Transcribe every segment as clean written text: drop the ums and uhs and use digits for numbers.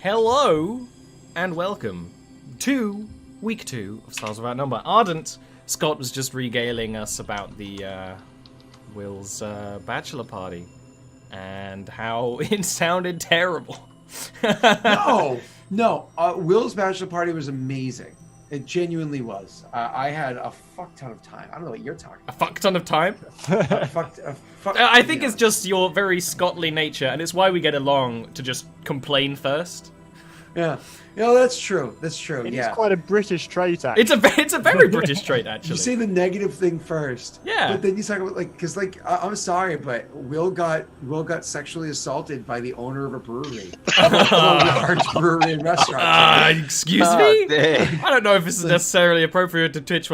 Hello and welcome to week 2 of Stars Without Number. Ardent, Scott was just regaling us about the Will's bachelor party and how it sounded terrible. No. Will's bachelor party was amazing. It genuinely was. I had a fuck ton of time. I don't know what you're talking about. A fuck ton of time? I think it's just your very Scottly nature, and it's why we get along to just complain first. Yeah. That's true. That's true. It's quite a British trait, actually. It's a very British trait, actually. You say the negative thing first. Yeah. But then you talk about I'm sorry, but Will got sexually assaulted by the owner of a brewery. A large brewery and restaurant. Excuse me? I don't know if this is necessarily appropriate to Twitch.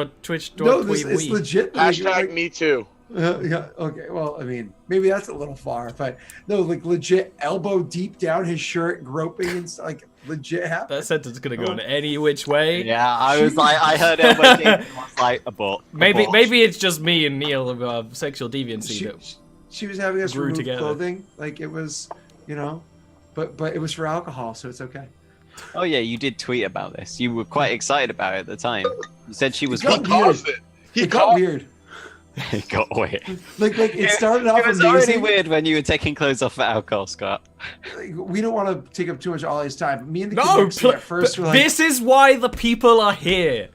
No, it's legit. Hashtag me too. Yeah. Okay. Well, I mean, maybe that's a little far, but no, legit elbow deep down his shirt, groping and legit happened. That sentence could have gone any which way. Yeah, I heard elbow deep. I was like, abort. Maybe it's just me and Neil of sexual deviancy. She was having us remove together. clothing, it was, but it was for alcohol, so it's okay. Oh yeah, you did tweet about this. You were quite excited about it at the time. You said she was. It got weird. It got weird. It started off. It was already weird when you were taking clothes off for alcohol, Scott. We don't want to take up too much of Ollie's time. But me and the kid at first were this is why the people are here.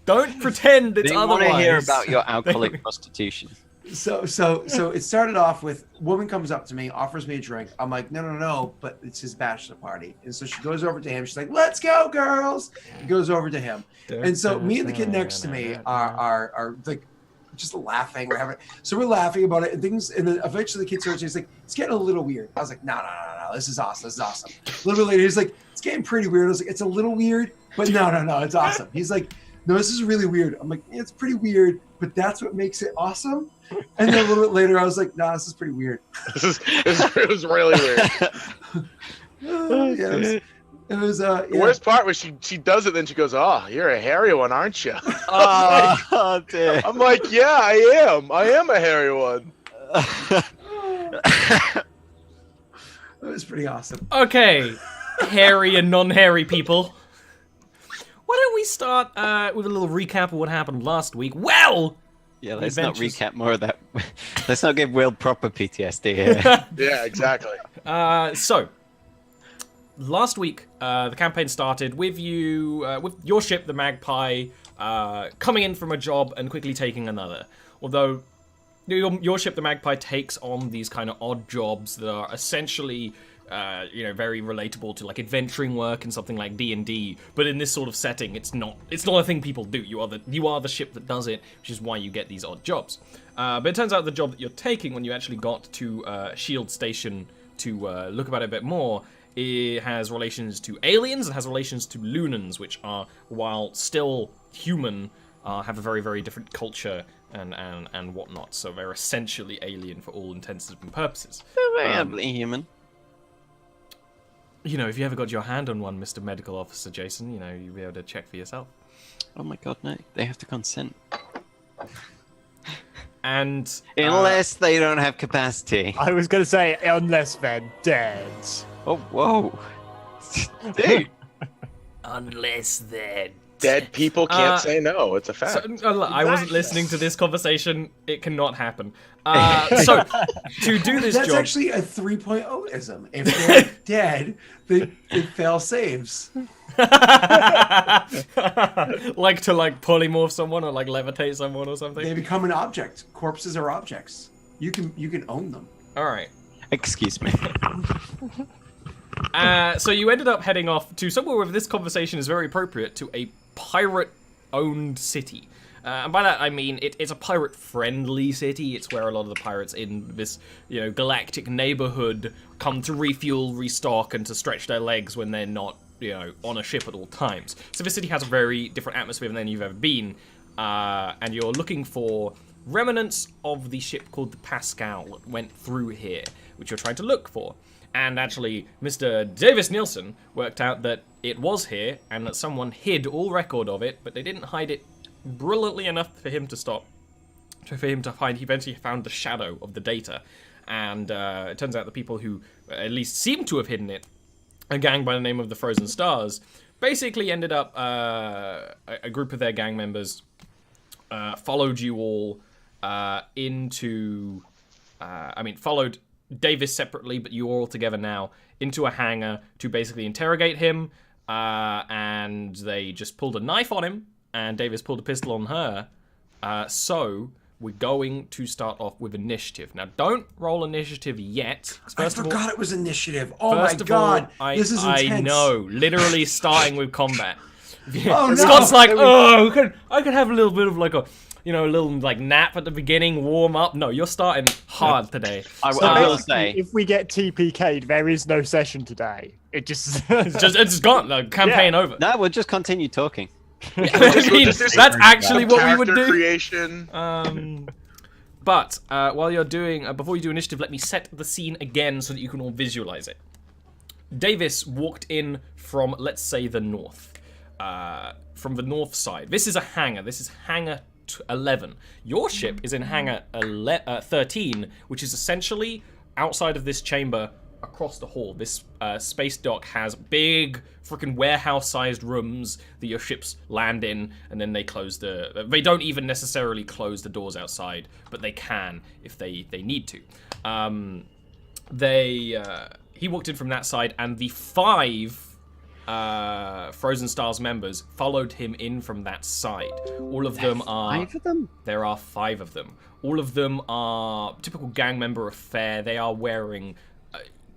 Don't pretend it's otherwise. They want to hear about your alcoholic prostitution. So it started off with woman comes up to me, offers me a drink. I'm like, no, but it's his bachelor party. And so she goes over to him. She's like, let's go, girls. It goes over to him. And so me and the kid next to me are just laughing. We're laughing about it and things. And then eventually the kid starts, he's like, it's getting a little weird. I was like, no, this is awesome. A little bit later, he's like, it's getting pretty weird. I was like, it's a little weird, but no, it's awesome. He's like, no, this is really weird. I'm like, yeah, it's pretty weird, but that's what makes it awesome. And then a little bit later, I was like, nah, this is pretty weird. It was really weird. It was The worst part was she does it, then she goes, "Oh, you're a hairy one, aren't you?" Oh, dear. I'm like, "Yeah, I am. I am a hairy one." It was pretty awesome. Okay, hairy and non-hairy people. Why don't we start with a little recap of what happened last week? Well, yeah, let's not recap more of that. Let's not give Will proper PTSD here. Yeah, exactly. So. Last week, the campaign started with with your ship, the Magpie, coming in from a job and quickly taking another. Although your ship, the Magpie, takes on these kind of odd jobs that are essentially, very relatable to adventuring work and something like D&D. But in this sort of setting, it's not a thing people do. You are the ship that does it, which is why you get these odd jobs. But it turns out the job that you're taking when you actually got to Shield Station to look about it a bit more. It has relations to aliens, it has relations to Lunans, which are, while still human, have a very, very different culture and whatnot. So they're essentially alien for all intents and purposes. They're very heavily human. If you ever got your hand on one, Mr. Medical Officer Jason, you'll be able to check for yourself. Oh my god, no. They have to consent. And unless they don't have capacity. I was going to say, unless they're dead. Oh, whoa. Dude. Unless they're dead people can't say no. It's a fact. I wasn't listening to this conversation. It cannot happen. So, to do this That's job... That's actually a 3.0-ism. If they're dead, they fail saves. Like to polymorph someone or levitate someone or something? They become an object. Corpses are objects. You can own them. All right. Excuse me. So you ended up heading off to somewhere where this conversation is very appropriate, to a pirate-owned city. And by that I mean it's a pirate-friendly city. It's where a lot of the pirates in this, galactic neighborhood come to refuel, restock, and to stretch their legs when they're not, on a ship at all times. So this city has a very different atmosphere than you've ever been, and you're looking for remnants of the ship called the Pascal that went through here, which you're trying to look for. And actually, Mr. Davis Nielsen worked out that it was here, and that someone hid all record of it, but they didn't hide it brilliantly enough for him to stop. For him to find, he eventually found the shadow of the data. And it turns out the people who at least seem to have hidden it a gang by the name of the Frozen Stars, basically ended up a group of their gang members followed you all followed Davis separately, but you all together now into a hangar to basically interrogate him, and they just pulled a knife on him, and Davis pulled a pistol on her. So we're going to start off with initiative. Now, don't roll initiative yet. I forgot it was initiative. Oh my god, this is intense. I know, literally starting with combat. Oh, no. Scott's like, I could have a little bit of like a little like nap at the beginning, warm up. No, you're starting hard today. I will say, if we get TPK'd, there is no session today. It just it's gone. The campaign over. No, we'll just continue talking. That's actually what we would do. Creation. But while you're doing, before you do initiative, let me set the scene again so that you can all visualize it. Davis walked in from, let's say, the north. From the north side. This is a hangar. This is hangar 11. Your ship is in hangar 13, which is essentially outside of this chamber across the hall. This space dock has big freaking warehouse-sized rooms that your ships land in, and then they close they don't even necessarily close the doors outside, but they can if they need to. He walked in from that side, and the 5 Frozen Stars members followed him in from that side. All of them are... 5 of them? There are 5 of them. All of them are typical gang member affair. They are wearing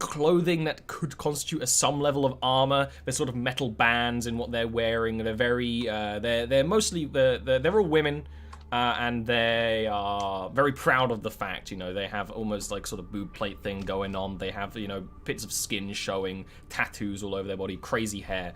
clothing that could constitute some level of armor. They're sort of metal bands in what they're wearing. They're very... they're mostly... They're all women. And they are very proud of the fact, they have almost like sort of boob plate thing going on. They have, bits of skin showing, tattoos all over their body, crazy hair.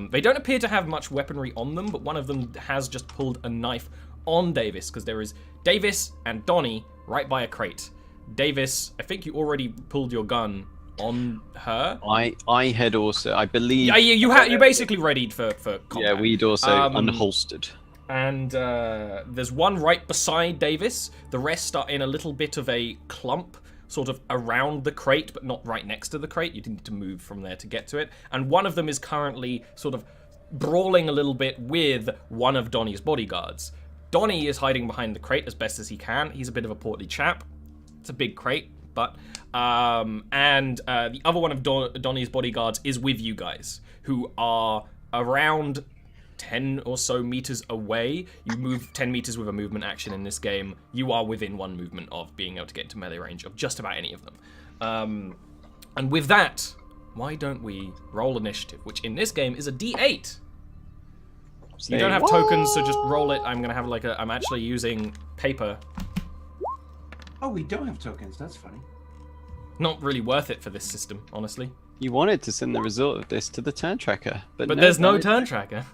They don't appear to have much weaponry on them, but one of them has just pulled a knife on Davis, because there is Davis and Donnie right by a crate. Davis, I think you already pulled your gun on her. I had also, I believe... Yeah, you basically readied for combat. Yeah, we'd also unholstered. And there's one right beside Davis. The rest are in a little bit of a clump, sort of around the crate, but not right next to the crate. You need to move from there to get to it. And one of them is currently sort of brawling a little bit with one of Donnie's bodyguards. Donnie is hiding behind the crate as best as he can. He's a bit of a portly chap. It's a big crate, but... the other one of Donnie's bodyguards is with you guys, who are around 10 or so meters away. You move 10 meters with a movement action in this game. You are within 1 movement of being able to get into melee range of just about any of them. And with that, why don't we roll initiative, which in this game is a D8. You don't have tokens, so just roll it. I'm gonna have I'm actually using paper. Oh, we don't have tokens. That's funny. Not really worth it for this system, honestly. You wanted to send the result of this to the turn tracker, but there's no turn tracker.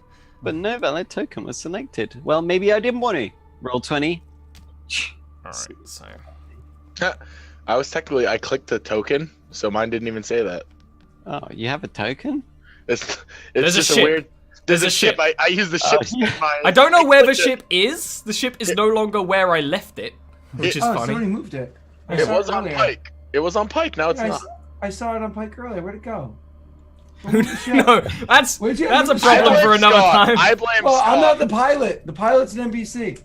But no valid token was selected. Well, maybe I didn't want to. Roll 20. Alright, so... I clicked the token, so mine didn't even say that. Oh, you have a token? It's There's just a ship. weird... There's a ship. I use the ship. I don't know where the ship is. The ship is no longer where I left it, which is funny. Somebody moved it. It was on Pike. It was on Pike, now it's not. I saw it on Pike earlier. Where'd it go? No, that's a problem I for blame another Scott. time. I blame Well, Scott. I'm not the pilot. The pilot's an NPC.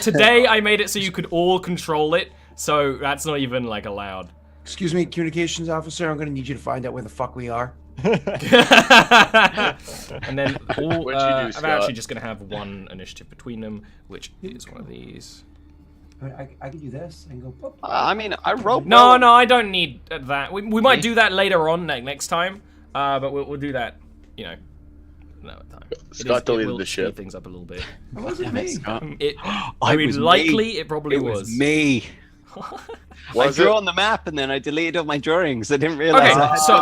Today I made it so you could all control it, so that's not even allowed. Excuse me, communications officer. I'm gonna need you to find out where the fuck we are. And then What'd you do, I'm Scott? actually just gonna have 1 initiative between them, which is one of these. I can do this. I can go. Boop. I mean, I rolled. No, I don't need that. We might do that later on next time, but we'll do that, another time. Scott deleted the speed ship. things up a little bit. It wasn't me. It probably It was. me. I drew on the map and then I deleted all my drawings. I didn't realize. Okay, so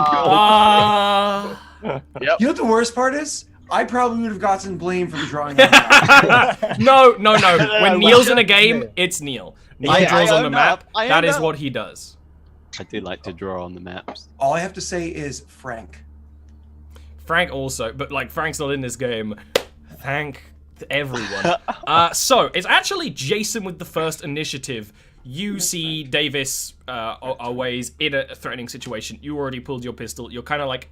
Yep. You know what the worst part is? I probably would have gotten blamed for the drawing. no. When Neil's in a game, it's Neil. Neil draws on the map. That is what he does. I do like to draw on the maps. All I have to say is Frank. Frank also, but Frank's not in this game. Thank everyone. So it's actually Jason with the first initiative. You see Davis always in a threatening situation. You already pulled your pistol. You're kind of like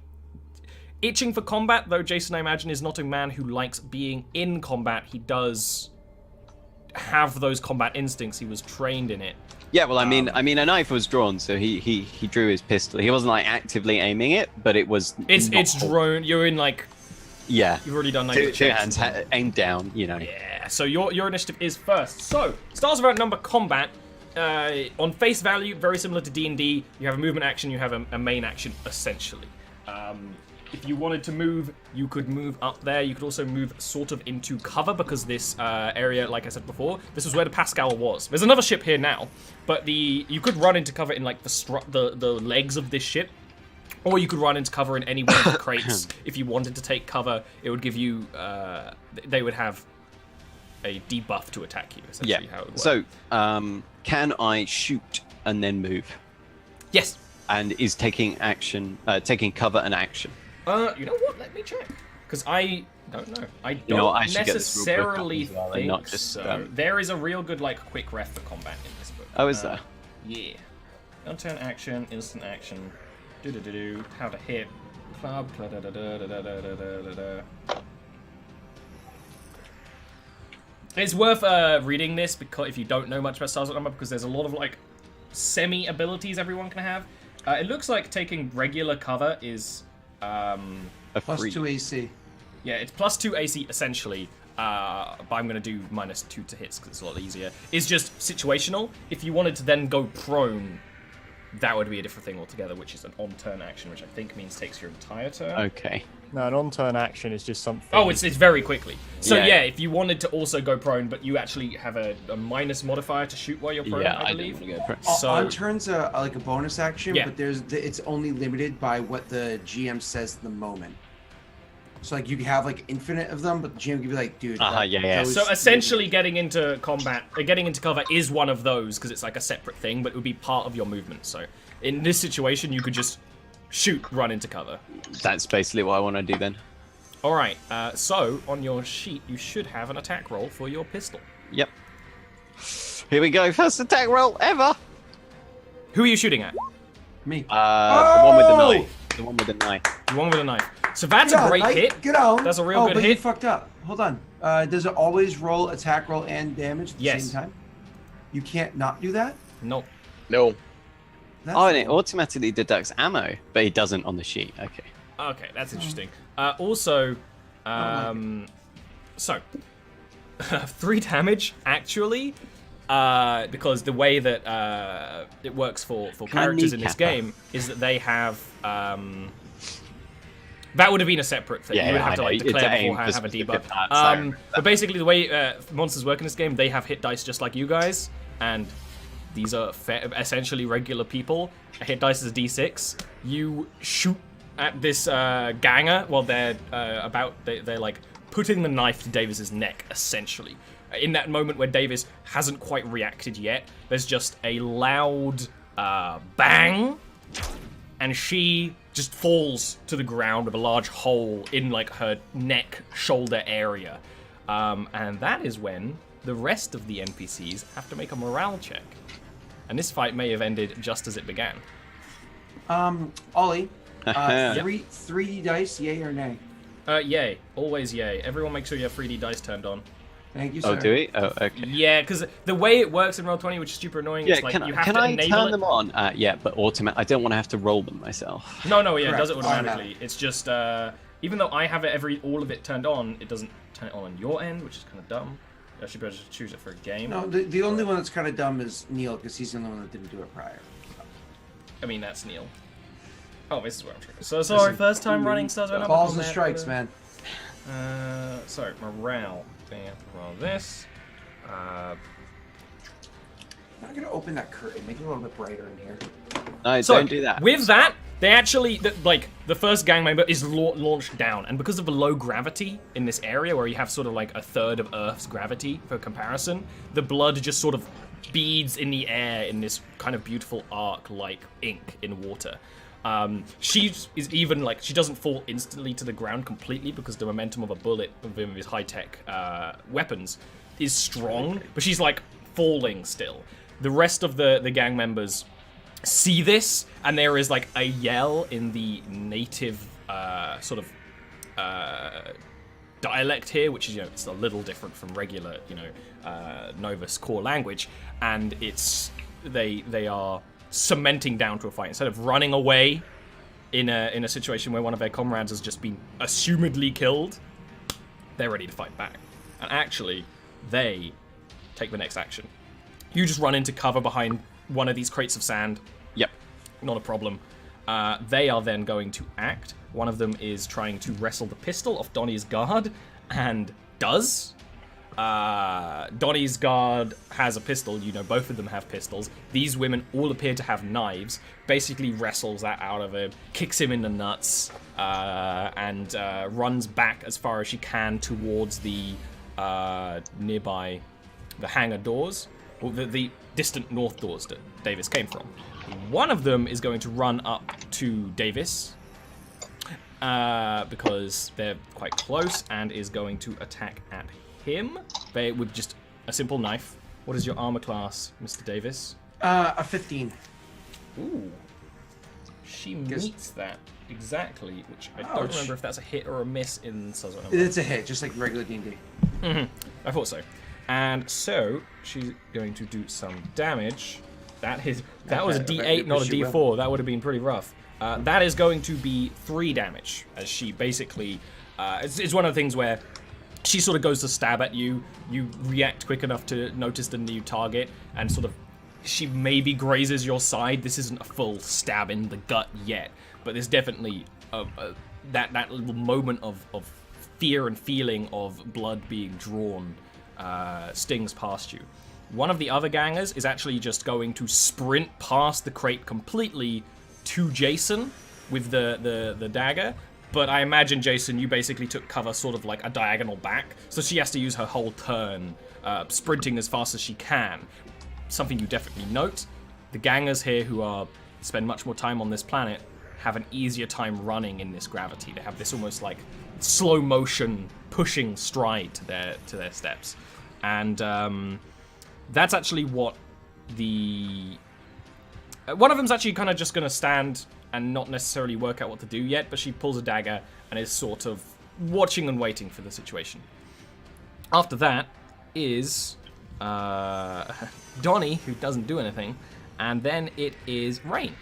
itching for combat, though Jason, I imagine, is not a man who likes being in combat. He does have those combat instincts. He was trained in it. Yeah, well, I mean, a knife was drawn, so he drew his pistol. He wasn't like actively aiming it, but it was. It's drawn. You're in like. Yeah. You've already done like two hands aimed down. You know. Yeah. So your initiative is first. So stars of outnumber combat. On face value, very similar to D&D. You have a movement action. You have a main action essentially. If you wanted to move, you could move up there. You could also move sort of into cover because this area, like I said before, this was where the Pascal was. There's another ship here now, but you could run into cover in like the legs of this ship, or you could run into cover in any one of the crates. If you wanted to take cover, it would give you. They would have a debuff to attack you. Essentially, how it would work. So, can I shoot and then move? Yes. And is taking cover an action? You know what? Let me check. Because I don't know. I don't I should get this real book up necessarily as well, and think not just, so. There is a real good like quick ref for combat in this book. Oh, is there? Yeah. On-turn action, instant action, do-do-do-do, how to hit, club, da-da-da-da-da-da-da-da-da. It's worth reading this because if you don't know much about Stars of Number, because there's a lot of like semi-abilities everyone can have. It looks like taking regular cover is Plus 2 AC. yeah, it's plus 2 AC essentially. But I'm gonna do -2 to hits because it's a lot easier. It's just situational. If you wanted to then go prone, that would be a different thing altogether, which is an on-turn action, which I think means takes your entire turn. Okay. No, an on-turn action is just something. Oh, it's very quickly. So Yeah. yeah, if you wanted to also go prone, but you actually have a minus modifier to shoot while you're prone, Yeah, I I believe. didn't want to go So On turn's like a bonus action, Yeah. but it's only limited by what the GM says at the moment. So like you can have like infinite of them, but the GM can be like, dude. yeah. those- So essentially, getting into combat, getting into cover is one of those because it's like a separate thing, but it would be part of your movement. So in this situation, you could just shoot, run into cover. That's basically what I want to do then. All right. So on your sheet, you should have an attack roll for your pistol. Yep. Here we go. First attack roll ever. Who are you shooting at? me. The one with the knife. The one with the knife. The one with the knife. So that's Get a on, great Mike. hit. Get on. That's a real good but hit. You fucked up. Hold on. Does it always roll attack roll and damage at the Yes. same time? You can't not do that? Nope. No. That's Oh, and it automatically deducts ammo, but it doesn't on the sheet. Okay. Okay, that's interesting. Also, so 3 damage actually, because the way that it works for characters in this kneecap game is that they have. That would have been a separate thing. Yeah, you would have I to know. like It's declare aimed beforehand, for have a specific debuff. parts, But basically, the way monsters work in this game, they have hit dice just like you guys, and these are essentially regular people. A hit dice is a d6. You shoot at this ganger while they're they're like putting the knife to Davis's neck, essentially. In that moment where Davis hasn't quite reacted yet, there's just a loud bang, and she just falls to the ground with a large hole in like her neck, shoulder area. And that is when the rest of the NPCs have to make a morale check. And this fight may have ended just as it began. Ollie, Yeah. 3D dice, yay or nay? Yay. Always yay. Everyone make sure you have 3D dice turned on. Thank you, sir. Oh, do we? Oh, okay. Yeah, because the way it works in Roll20, which is super annoying, Yeah, it's like can you have can to I enable turn it. them on? Yeah, but I don't want to have to roll them myself. No, yeah, it Correct. does it Oh, automatically. no. It's just, even though I have it all of it turned on, it doesn't turn it on your end, which is kind of dumb. I should be able to choose it for a game. No, the only one that's kind of dumb is Neil, because he's the only one that didn't do it prior. I mean, that's Neil. Oh, this is where I'm trying. So sorry, first time running Stars of Number Balls and Combat. strikes, man. Sorry, morale. Roll this. I'm gonna open that curtain, make it a little bit brighter in here. No, So, don't do that. with that, they actually, the first gang member is launched down, and because of the low gravity in this area, where you have sort of like a third of Earth's gravity for comparison, the blood just sort of beads in the air in this kind of beautiful arc like ink in water. She is even like, she doesn't fall instantly to the ground completely because the momentum of a bullet of his high-tech weapons is strong, but she's like falling still. The rest of the gang members see this, and there is like a yell in the native sort of dialect here, which is, it's a little different from regular, Novus core language, and they are cementing down to a fight instead of running away in a situation where one of their comrades has just been assumedly killed. They're ready to fight back, and actually, they take the next action. You just run into cover behind one of these crates of sand. Yep. Not a problem. They are then going to act. One of them is trying to wrestle the pistol off Donnie's guard, and does. Donnie's guard has a pistol. Both of them have pistols. These women all appear to have knives. Basically wrestles that out of him, kicks him in the nuts, and runs back as far as she can towards the nearby, the hangar doors, or the distant north doors that Davis came from. One of them is going to run up to Davis, because they're quite close, and is going to attack at him with just a simple knife. What is your armor class, Mr. Davis? A 15. Ooh. She meets that exactly, which I don't remember if that's a hit or a miss in Sazerac. It's a hit, just like regular D&D. Mm-hmm. I thought so. And so she's going to do some damage. That was a D8, not a D4. That would have been pretty rough. That is going to be 3 damage, as she basically... it's one of the things where she sort of goes to stab at you. You react quick enough to notice the new target, and sort of she maybe grazes your side. This isn't a full stab in the gut yet, but there's definitely that little moment of fear and feeling of blood being drawn stings past you. One of the other gangers is actually just going to sprint past the crate completely to Jason with the dagger. But I imagine, Jason, you basically took cover sort of like a diagonal back, so she has to use her whole turn sprinting as fast as she can. Something you definitely note, the gangers here who spend much more time on this planet have an easier time running in this gravity. They have this almost like slow motion pushing stride to their steps. And that's actually what one of them's actually kind of just going to stand and not necessarily work out what to do yet, but she pulls a dagger and is sort of watching and waiting for the situation. After that is Donnie, who doesn't do anything, and then it is Rain.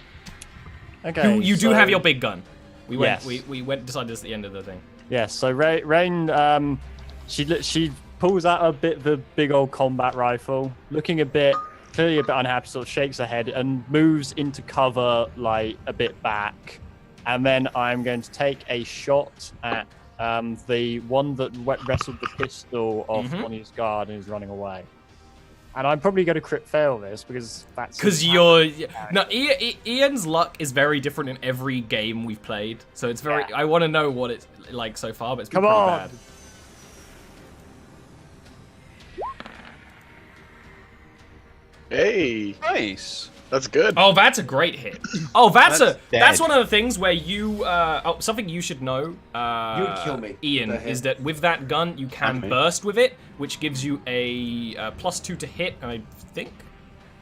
Okay. You do have your big gun. We went. Yes. We went decided this at the end of the thing. Yes. So Rain, she pulls out the big old combat rifle, looking clearly a bit unhappy, sort of shakes her head and moves into cover like a bit back. And then I'm going to take a shot at the one that wrestled the pistol off Bonnie's guard and is running away. And I'm probably going to crit fail this because Ian's luck is very different in every game we've played. So it's very. Yeah. I want to know what it's like so far, but it's been pretty bad. Hey, Nice. That's good. Oh, that's a great hit. Oh, that's dead. one of the things where you something you should know. You would kill me, Ian, is that with that gun you can burst with it, which gives you a +2 to hit, and I think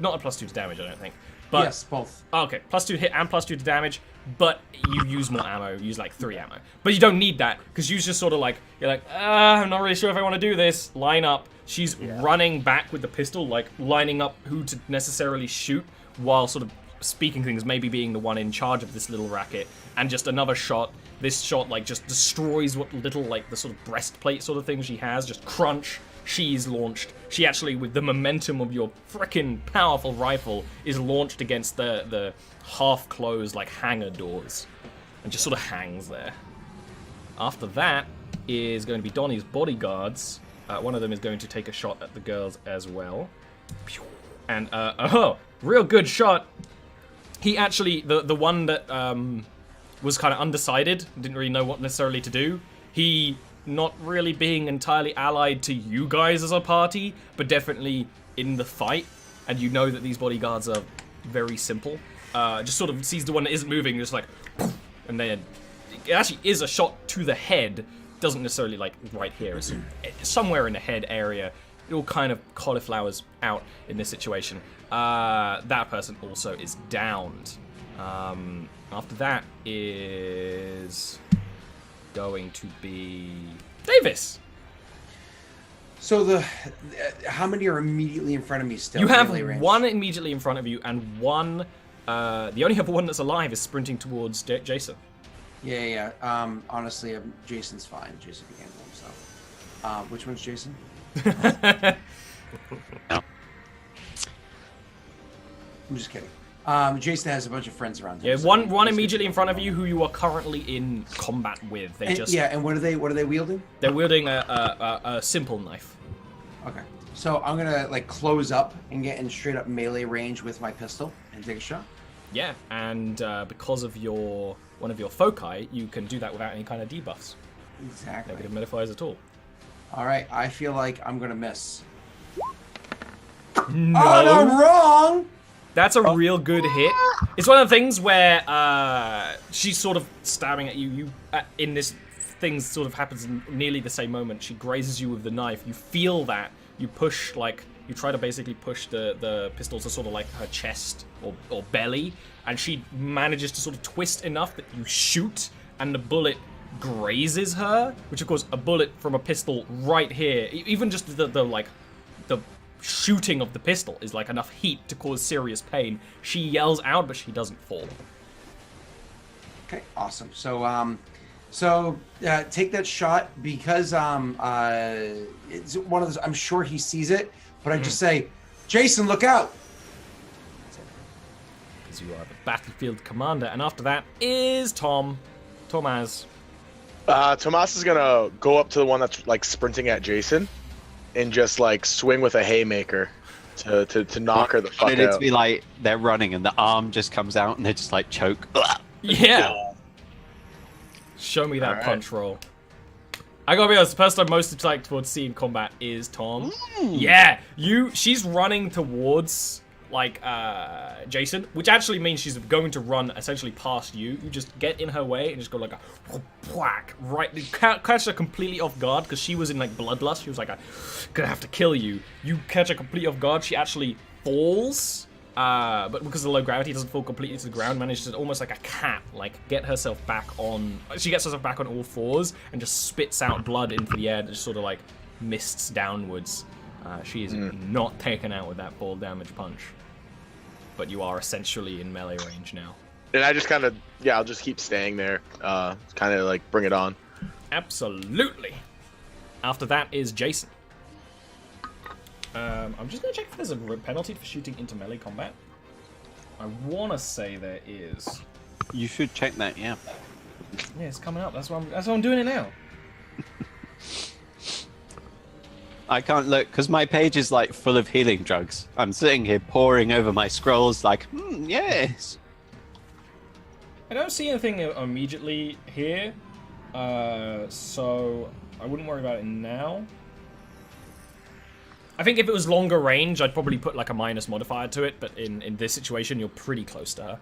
not a +2 to damage. I don't think. But, yes, both. Okay, +2 to hit and +2 to damage, but you use more ammo. You use like 3 ammo, but you don't need that because you just sort of like you're like, I'm not really sure if I want to do this. Line up. She's running back with the pistol, like lining up who to necessarily shoot, while sort of speaking things, maybe being the one in charge of this little racket, and just another shot. This shot like just destroys what little like the sort of breastplate sort of thing she has. Just crunch. She's launched. She actually, with the momentum of your frickin' powerful rifle, is launched against the half-closed like hangar doors, and just sort of hangs there. After that is going to be Donnie's bodyguards. One of them is going to take a shot at the girls as well. And, real good shot. He actually, the one that was kind of undecided, didn't really know what necessarily to do. He, not really being entirely allied to you guys as a party, but definitely in the fight. And you know that these bodyguards are very simple. Just sort of sees the one that isn't moving, just like, and then it actually is a shot to the head. Doesn't necessarily like right here. It's somewhere in the head area. all kind of cauliflowers out in this situation. That person also is downed. After that is going to be Davis. So how many are immediately in front of me still? You have melee range? one immediately in front of you, and one. The only other one that's alive is sprinting towards Jason. Yeah. Honestly, Jason's fine. Jason can handle himself. Which one's Jason? No. I'm just kidding. Jason has a bunch of friends around him. Yeah, so one he's immediately in front of normal. you who you are currently in combat with. They just and what are they wielding? they're wielding a simple knife. Okay. So I'm gonna like close up and get in straight up melee range with my pistol and take a shot. Yeah, and because of one of your foci, you can do that without any kind of debuffs, Exactly. negative modifiers at all. All right. I feel like I'm gonna miss. No. Oh, no, I'm wrong. That's a real good hit. It's one of the things where she's sort of stabbing at you. In this thing sort of happens in nearly the same moment. She grazes you with the knife. You feel that. You push, like, you try to basically push the pistol to sort of like her chest or belly. And she manages to sort of twist enough that you shoot and the bullet grazes her. Which, of course, a bullet from a pistol right here, even just the shooting of the pistol is like enough heat to cause serious pain. She yells out, but she doesn't fall. Okay, awesome. So take that shot because it's one of those. I'm sure he sees it, but I just say, Jason, look out! Because you are the battlefield commander, and after that is Tomaz. Tomas is gonna go up to the one that's like sprinting at Jason, and just like swing with a haymaker to knock her the fuck And it's out. be like they're running and the arm just comes out and they just like choke. Yeah. Show me that Alright. punch roll. I gotta be honest, the person I'm most excited towards seeing combat is Tom. Yeah, she's running towards like Jason, which actually means she's going to run essentially past you. You just get in her way and just go like a whack right, catch her completely off guard because she was in like bloodlust. She was like, I'm gonna have to kill you. You catch her completely off guard. She actually falls. But because of the low gravity, doesn't fall completely to the ground. Manages to almost like a cat, like get herself back on. She gets herself back on all fours and just spits out blood into the air that just sort of like mists downwards. She is not taken out with that fall damage punch. But you are essentially in melee range now. And I just kind of, I'll just keep staying there. Kind of like bring it on. Absolutely. After that is Jason. I'm just gonna check if there's a penalty for shooting into melee combat. I wanna say there is. You should check that, yeah. Yeah, it's coming up. That's why I'm doing it now. I can't look because my page is like full of healing drugs. I'm sitting here poring over my scrolls like, yes. I don't see anything immediately here, so I wouldn't worry about it now. I think if it was longer range, I'd probably put like a minus modifier to it, but in this situation, you're pretty close to her.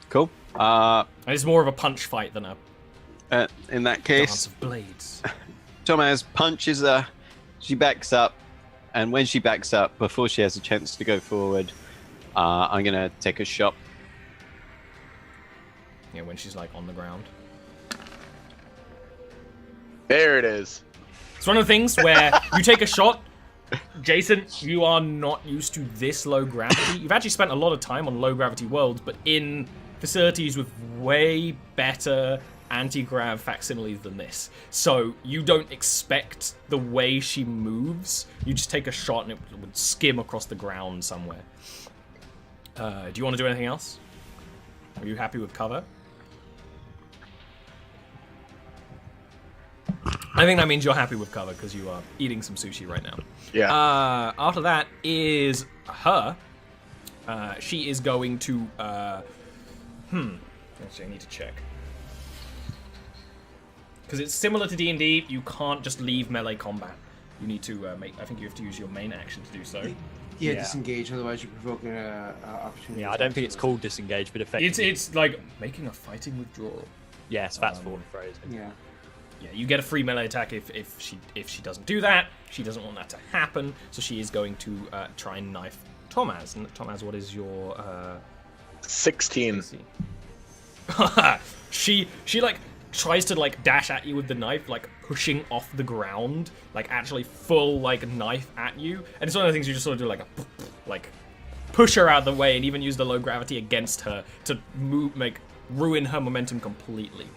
Cool. And it's more of a punch fight than a In that dance case, of blades. Thomas punches her. She backs up, and when she backs up, before she has a chance to go forward, I'm gonna take a shot. Yeah, when she's like on the ground. There it is. It's one of the things where you take a shot. Jason, you are not used to this low gravity. You've actually spent a lot of time on low gravity worlds, but in facilities with way better anti-grav facsimiles than this. So you don't expect the way she moves. You just take a shot and it would skim across the ground somewhere. Do you want to do anything else? Are you happy with cover? I think that means you're happy with cover because you are eating some sushi right now. Yeah. After that is her. She is going to. Actually, I need to check. Because it's similar to D&D, you can't just leave melee combat. You need to make. I think you have to use your main action to do so. Yeah, Yeah. disengage. Otherwise, you're provoking an opportunity. Yeah, I don't think it's called disengage, but effectively. It's like making a fighting withdrawal. Yes, that's forward phrasing. Yeah. yeah, you get a free melee attack if she doesn't do that. She doesn't want that to happen, so she is going to try and knife Tomaz. And Tomaz, what is your 16. she like tries to like dash at you with the knife, like pushing off the ground, like actually full like knife at you. And it's one of the things you just sort of do like like push her out of the way, and even use the low gravity against her to ruin her momentum completely.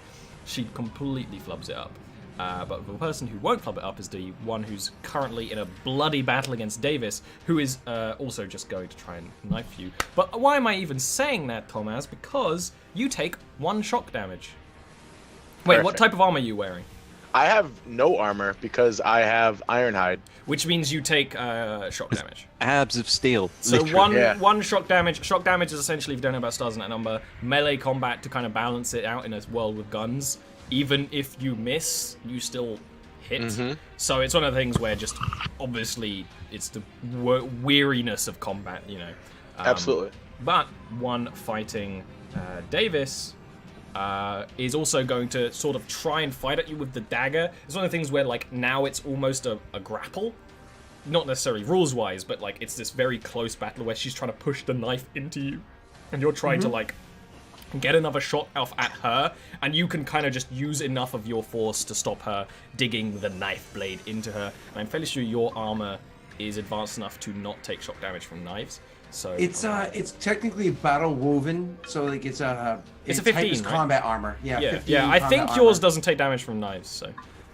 She completely flubs it up. But the person who won't flub it up is the one who's currently in a bloody battle against Davis, who is also just going to try and knife you. But why am I even saying that, Tomaz? Because you take 1 shock damage. Wait, Perfect. what type of armor are you wearing? I have no armor because I have Ironhide. Which means you take shock damage. Abs of steel. So literally. one shock damage. Shock damage is essentially, if you don't know about stars in that number, melee combat to kind of balance it out in a world with guns. Even if you miss, you still hit. So it's one of the things where just obviously it's the weariness of combat, you know. Absolutely. But one fighting Davis is also going to sort of try and fight at you with the dagger. It's one of the things where like now it's almost a grapple. Not necessarily rules-wise, but like it's this very close battle where she's trying to push the knife into you, and you're trying to like get another shot off at her, and you can kind of just use enough of your force to stop her digging the knife blade into her. And I'm fairly sure your armor is advanced enough to not take shock damage from knives. So It's technically battle woven, so like it's a 15, type is right? combat armor. Yeah, 15 yeah. I think combat yours armor. doesn't take damage from knives. So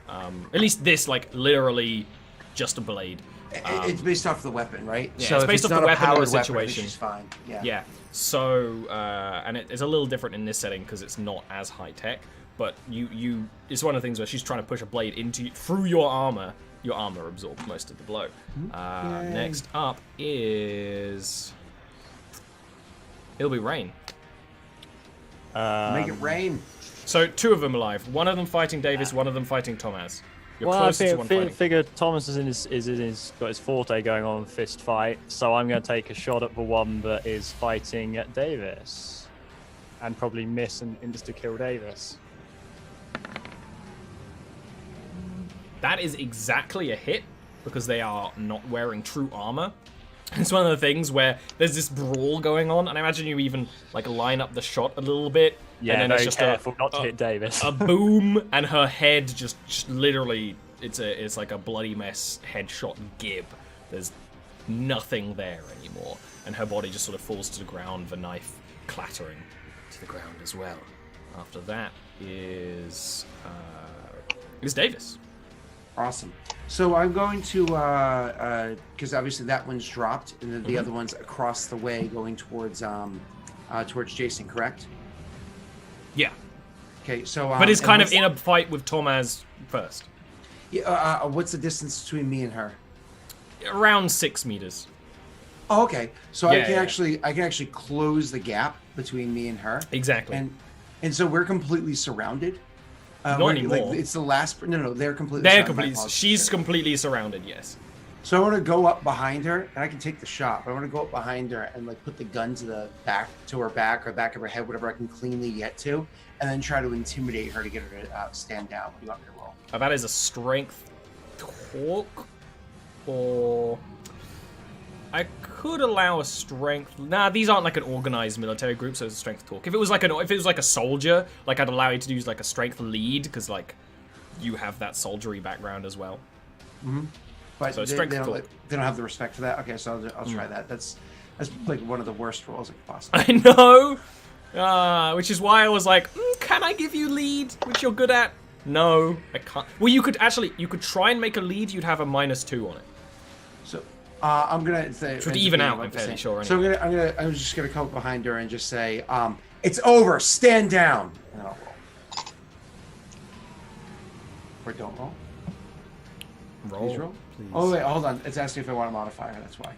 at least this, like literally, just a blade. It's based off the weapon, right? Yeah, so it's if based off not the a weapon or the powered weapon, situation. She's fine. Yeah. Yeah. So and it's a little different in this setting because it's not as high tech. But it's one of the things where she's trying to push a blade into you through your armor. Your armor absorbs most of the blow. Next up is it'll be Rain. Make it rain. So 2 of them alive. One of them fighting Davis. One of them fighting Tomaz. You're Well, I closest to one fighting. figure Thomas got his forte going on fist fight, so I'm going to take a shot at the one that is fighting at Davis, and probably miss and insta kill Davis. That is exactly a hit because they are not wearing true armor. It's one of the things where there's this brawl going on, and I imagine you even like line up the shot a little bit. Yeah, and then very it's just careful not to hit Davis. a boom, and her head just literally it's like a bloody mess headshot gib. There's nothing there anymore, and her body just sort of falls to the ground, the knife clattering to the ground as well. After that is Davis. Awesome. So I'm going to, because obviously that one's dropped, and then the other one's across the way going towards Jason, correct? Yeah, Okay, so. but it's and kind of what's- in a fight with Tomaz first. Yeah, what's the distance between me and her? Around 6 meters. Oh, okay. So Yeah, I can yeah. actually close the gap between me and her. Exactly. And so we're completely surrounded. Not we're- anymore. Like, it's the last. No, they're completely. They're surrounded. My completely. apologies. She's completely surrounded. Yes. So I want to go up behind her, and I can take the shot. But I want to go up behind her and like put the gun to the back, to her back or back of her head, whatever I can cleanly get to, and then try to intimidate her to get her to stand down. What do you want me to roll? That is a strength talk, or I could allow a strength. Nah, these aren't like an organized military group, so it's a strength talk. If it was like a soldier, like I'd allow you to use like a strength lead because like you have that soldiery background as well. But So they, strength they, don't, talk. they don't have the respect for that. Okay, so I'll try that. That's like one of the worst rolls I could possibly. I know, which is why I was like, can I give you lead, which you're good at? No, I can't. Well, you could try and make a lead. You'd have a -2 on it. So I'm gonna say Should even out, I'm fairly sure, So I'm just gonna come up behind her and just say, "It's over. Stand down." And I'll roll. Or don't roll. Roll, Please roll. please. Oh wait, hold on. It's asking if I want to modify her. That's why.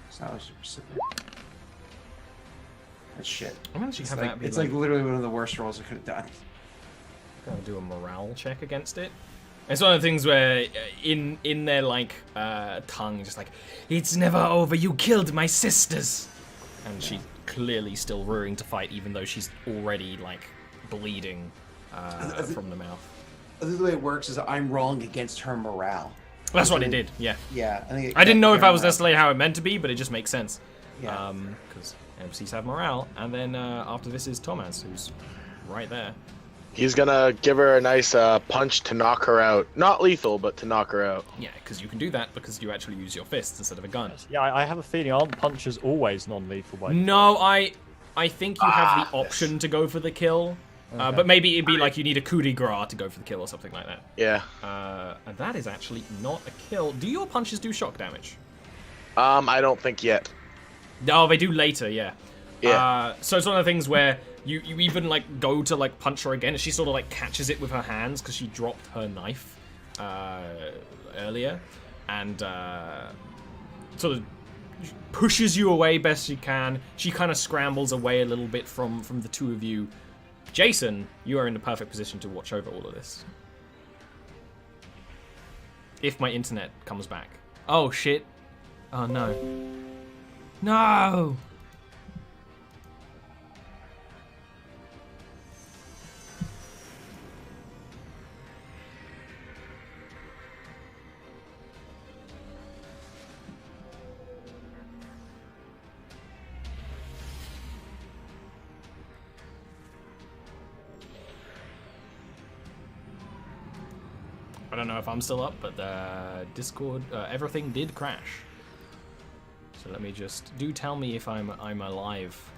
It's not a super specific. That's shit. I'm gonna actually It's have like, that be it's like literally one of the worst rolls I could have done. Gotta do a morale check against it. It's one of the things where in their like tongue, just like, it's never over. You killed my sisters, and she's clearly still rearing to fight, even though she's already like bleeding from the mouth. I think the way it works is I'm rolling against her morale. That's what it did. Yeah. Yeah, I think. I didn't know if her that was morale. necessarily how it meant to be, but it just makes sense. Yeah. Because NPCs have morale, and then after this is Thomas, who's right there. He's gonna give her a nice punch to knock her out. Not lethal, but to knock her out. Yeah, because you can do that because you actually use your fists instead of a gun. Yeah, I have a feeling aren't punches always non-lethal? By No, I think you have the option to go for the kill, but maybe it'd be like you need a coup de grace to go for the kill or something like that. Yeah. And that is actually not a kill. Do your punches do shock damage? I don't think yet. No, they do later, yeah. Yeah. So it's one of the things where you even like go to like punch her again, and she sort of like catches it with her hands because she dropped her knife earlier, and sort of pushes you away best she can. She kind of scrambles away a little bit from the two of you. Jason, you are in the perfect position to watch over all of this. If my internet comes back. Oh shit. Oh no. No! I don't know if I'm still up, but the Discord, everything did crash. So let me just tell me if I'm alive.